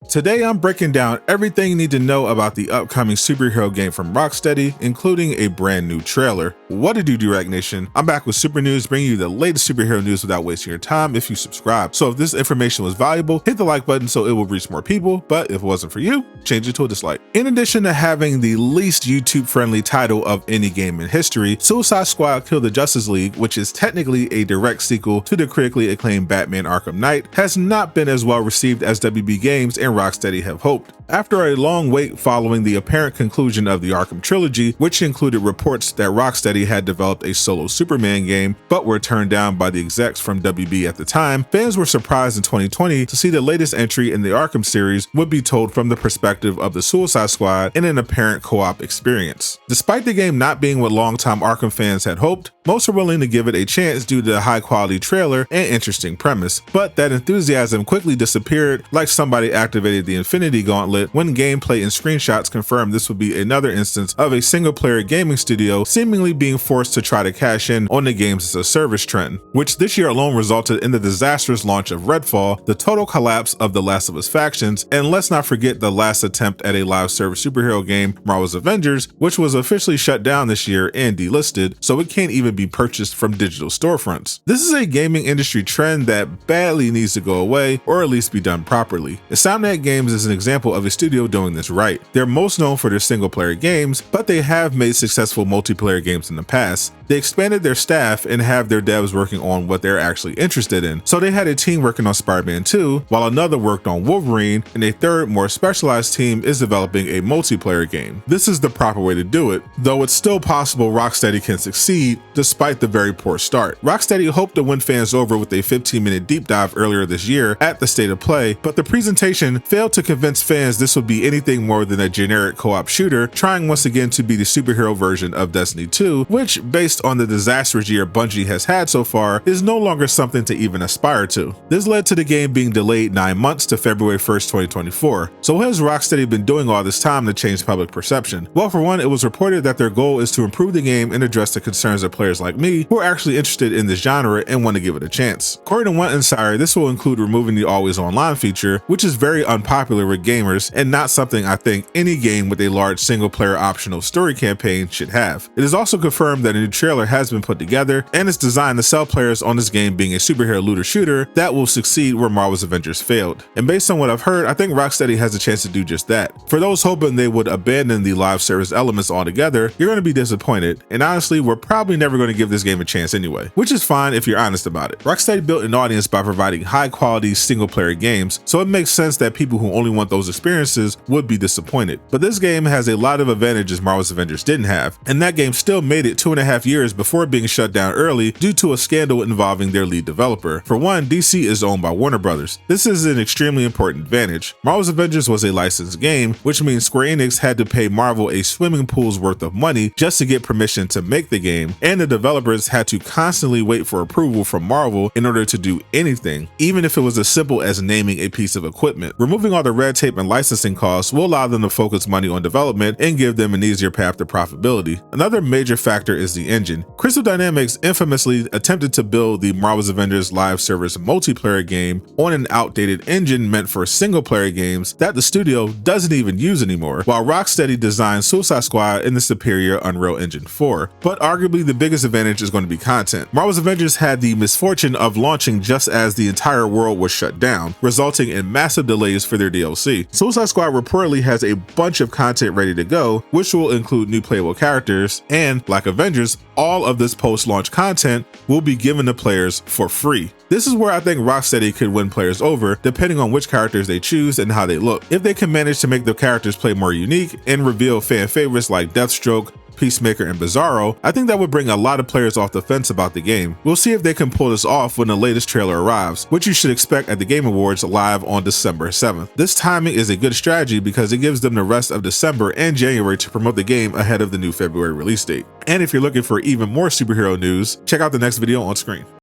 Today I'm breaking down everything you need to know about the upcoming superhero game from Rocksteady, including a brand new trailer. What to do, Direct Nation? I'm back with Super News, bringing you the latest superhero news without wasting your time if you subscribe. So if this information was valuable, hit the like button so it will reach more people, but if it wasn't for you, change it to a dislike. In addition to having the least YouTube-friendly title of any game in history, Suicide Squad Kill the Justice League, which is technically a direct sequel to the critically acclaimed Batman Arkham Knight, has not been as well received as WB Games and Rocksteady have hoped. After a long wait following the apparent conclusion of the Arkham trilogy, which included reports that Rocksteady had developed a solo Superman game, but were turned down by the execs from WB at the time, fans were surprised in 2020 to see the latest entry in the Arkham series would be told from the perspective of the Suicide Squad in an apparent co-op experience. Despite the game not being what longtime Arkham fans had hoped, most are willing to give it a chance due to the high-quality trailer and interesting premise, but that enthusiasm quickly disappeared like somebody activated the Infinity Gauntlet when gameplay and screenshots confirmed this would be another instance of a single-player gaming studio seemingly being forced to try to cash in on the games as a service trend, which this year alone resulted in the disastrous launch of Redfall, the total collapse of the Last of Us factions, and let's not forget the last attempt at a live service superhero game, Marvel's Avengers, which was officially shut down this year and delisted, so it can't even be purchased from digital storefronts. This is a gaming industry trend that badly needs to go away, or at least be done properly. Insomniac Games is an example of a studio doing this right. They're most known for their single-player games, but they have made successful multiplayer games in the past. They expanded their staff and have their devs working on what they're actually interested in. So they had a team working on Spider-Man 2, while another worked on Wolverine, and a third, more specialized team is developing a multiplayer game. This is the proper way to do it, though it's still possible Rocksteady can succeed despite the very poor start. Rocksteady hoped to win fans over with a 15-minute deep dive earlier this year at the State of Play, but the presentation failed to convince fans this would be anything more than a generic co-op shooter, trying once again to be the superhero version of Destiny 2, which, based on the disastrous year Bungie has had so far, is no longer something to even aspire to. This led to the game being delayed 9 months to February 1st, 2024. So what has Rocksteady been doing all this time to change public perception? Well, for one, it was reported that their goal is to improve the game and address the concerns of players like me who are actually interested in this genre and want to give it a chance. According to one insider, this will include removing the always online feature, which is very unpopular with gamers and not something I think any game with a large single-player optional story campaign should have. It is also confirmed that a new trailer has been put together and is designed to sell players on this game being a superhero looter shooter that will succeed where Marvel's Avengers failed. And based on what I've heard, I think Rocksteady has a chance to do just that. For those hoping they would abandon the live service elements altogether, you're going to be disappointed, and honestly, we're probably never going to give this game a chance anyway, which is fine if you're honest about it. Rocksteady built an audience by providing high-quality single-player games, so it makes sense that people who only want those experiences would be disappointed. But this game has a lot of advantages Marvel's Avengers didn't have, and that game still made it 2.5 years before being shut down early due to a scandal involving their lead developer. For one, DC is owned by Warner Brothers. This is an extremely important advantage. Marvel's Avengers was a licensed game, which means Square Enix had to pay Marvel a swimming pool's worth of money just to get permission to make the game, and the developers had to constantly wait for approval from Marvel in order to do anything, even if it was as simple as naming a piece of equipment. Removing all the red tape and licensing costs will allow them to focus money on development and give them an easier path to profitability. Another major factor is the engine. Crystal Dynamics infamously attempted to build the Marvel's Avengers live service multiplayer game on an outdated engine meant for single-player games that the studio doesn't even use anymore, while Rocksteady designed Suicide Squad in the superior Unreal Engine 4. But arguably the biggest advantage is going to be content. Marvel's Avengers had the misfortune of launching just as the entire world was shut down, resulting in massive delays for their DLC. Suicide Squad reportedly has a bunch of content ready to go, which will include new playable characters, and like Avengers, all of this post-launch content will be given to players for free. This is where I think Rocksteady could win players over, depending on which characters they choose and how they look. If they can manage to make the characters play more unique and reveal fan favorites like Deathstroke, Peacemaker, and Bizarro, I think that would bring a lot of players off the fence about the game. We'll see if they can pull this off when the latest trailer arrives, which you should expect at the Game Awards live on December 7th. This timing is a good strategy because it gives them the rest of December and January to promote the game ahead of the new February release date. And if you're looking for even more superhero news, check out the next video on screen.